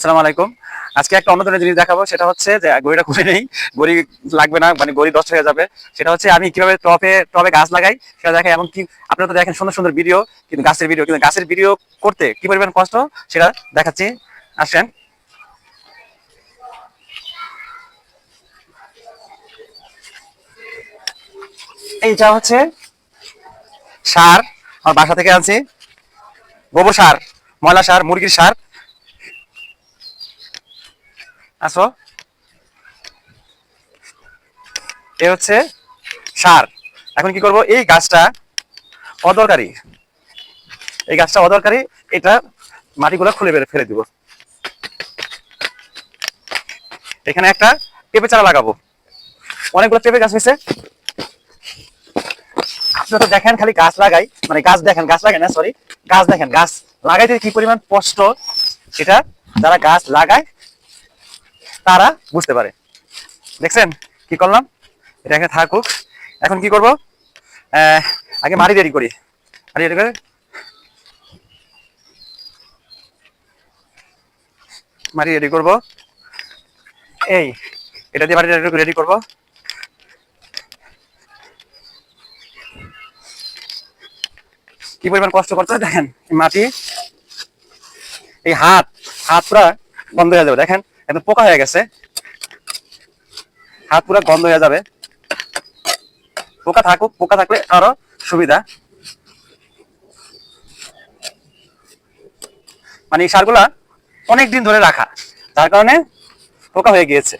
আসসালামু আলাইকুম। আজকে একটা অন্য ধরনের জিনিস দেখাবো, সেটা হচ্ছে যে গড়িটা খুলে নেই, গড়ি লাগবে না, মানে গড়ি নষ্ট হয়ে যাবে। সেটা হচ্ছে আমি কিভাবে টবে টবে গাছ লাগাই সেটা দেখাই। এবং কি আপনারা তো দেখেন সুন্দর সুন্দর ভিডিও, কিন্তু গাছের ভিডিও করতে কি পরিমাণ কষ্ট সেটা দেখাচ্ছি। আসেন। এইটা হচ্ছে সার, আমার বাসা থেকে আনছি, গোবর সার, ময়লা সার, মুরগির সার। আসো, এ হচ্ছে সার। এখন কি করব, এই গাছটা অদরকারি, এটা মাটিগুলো খুলে বের ফেলে দিব। এখানে একটা পেঁপে চারা লাগাবো, অনেকগুলো পেঁপে গাছ হয়েছে। আপনারা তো দেখেন খালি গাছ লাগাই, মানে গাছ দেখেন, গাছ লাগাই না, সরি, গাছ দেখেন, গাছ লাগাইতে কি পরিমাণ কষ্ট এটা যারা গাছ লাগায় তারা বুঝতে পারে। দেখছেন কি করলাম, এটা এখানে থাকুক। এখন কি করব, আগে মাটি রেডি করি। মাটি রেডি করে মাটি রেডি করব, এই এটা দিয়ে মাটি রেডি করব। কি পরিমাণ কষ্ট করতে হয় দেখেন, মাটি, এই হাত হাত পুরা বন্ধ হয়ে যাবে, দেখেন একদম পোকা হয়ে গেছে, হাত পুরা গন্ধ হয়ে যাবে। পোকা থাকুক, পোকা থাকলে আরো সুবিধা। মানে এই সারগুলা অনেকদিন ধরে রাখা, তার কারণে পোকা হয়ে গিয়েছে।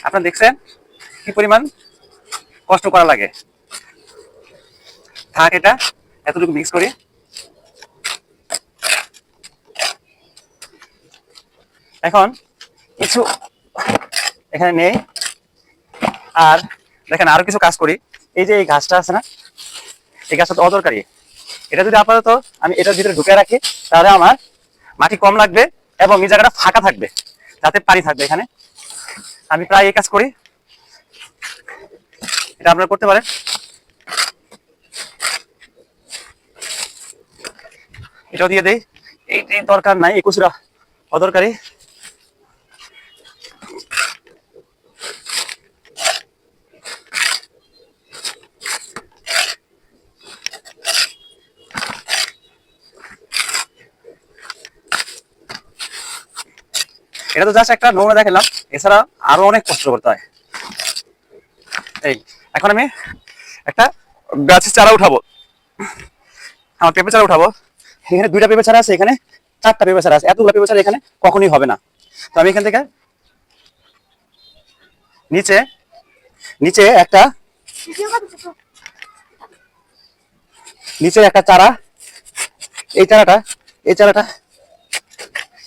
আপনারা দেখছেন কি পরিমাণ কষ্ট করা লাগে। থাক, এটা এতটুকু মিক্স করি। এখন কিছু এখানে নেই, আর দেখেন আরো কিছু কাজ করি। এই যে এই গাছটা আছে না, এই গাছটা তো অদরকারি, এটা যদি আপাতত আমি এটার ভিতরে ঢুকে রাখি তাহলে আমার মাটি কম লাগবে এবং এই জায়গাটা ফাঁকা থাকবে, যাতে পানি থাকবে এখানে। আমি প্রায় এই কাজ করি, এটা আপনারা করতে পারেন। এটাও দিয়ে দেই, এই দরকার নাই, এই কুচুরা অদরকারি। এটা তো জাস্ট একটা নমুনা দেখালাম, এছাড়া আরো অনেক কষ্ট করতে হয়। এই এখন আমি একটা গাছের চারা উঠাবো, আমার পেঁপে চারা উঠাবো। এখানে দুইটা পেঁপে চারা আছে, এখানে চারটা পেঁপে চারা আছে, এতগুলো পেঁপে চারা এখানে কখনোই হবে না। তো আমি এখান থেকে নিচে নিচে একটা নিচে একটা চারা, এই চারাটা, এই চারাটা,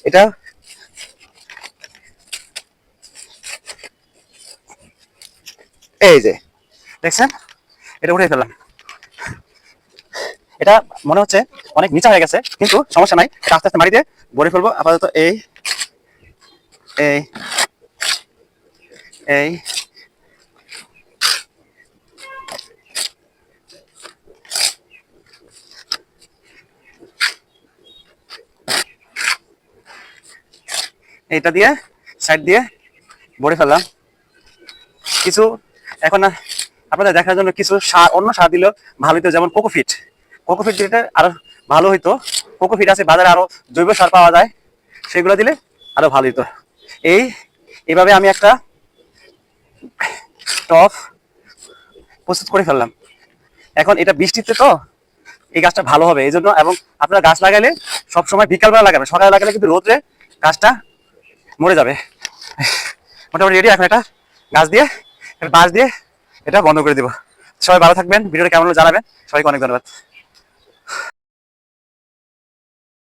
এটা এই যে দেখছেন, এটা উঠে ফেললাম। এটা মনে হচ্ছে অনেক নিচা হয়ে গেছে, কিন্তু সমস্যা নাই, এটা আস্তে আস্তে মাটিতে ভরে ফেলবো। আপাতত এই এই এই এইটা দিয়ে সাইড দিয়ে ভরে ফেললাম। কিছু এখন না আপনাদের দেখার জন্য কিছু সার, অন্য সার দিলেও ভালো হতো, যেমন কোকোফিট। কোকোফিট দিলে আরো ভালো হইতো। কোকোফিট আছে বাজারে, আরো জৈব সার পাওয়া যায়, সেগুলো দিলে আরো ভালো হইতো। এইভাবে আমি একটা টব প্রস্তুত করে ফেললাম। এখন এটা বৃষ্টিতে তো এই গাছটা ভালো হবে এই জন্য। এবং আপনারা গাছ লাগাইলে সবসময় বিকালবেলা লাগাবেন, সকালে লাগালে কিন্তু রোদে গাছটা মরে যাবে। মোটামুটি রেডি। এখন এটা গাছ দিয়ে, বাঁশ দিয়ে এটা বন্ধ করে দিব। সবাই ভালো থাকবেন, ভিডিওটা কেমন হলো জানাবেন। সবাইকে অনেক ধন্যবাদ।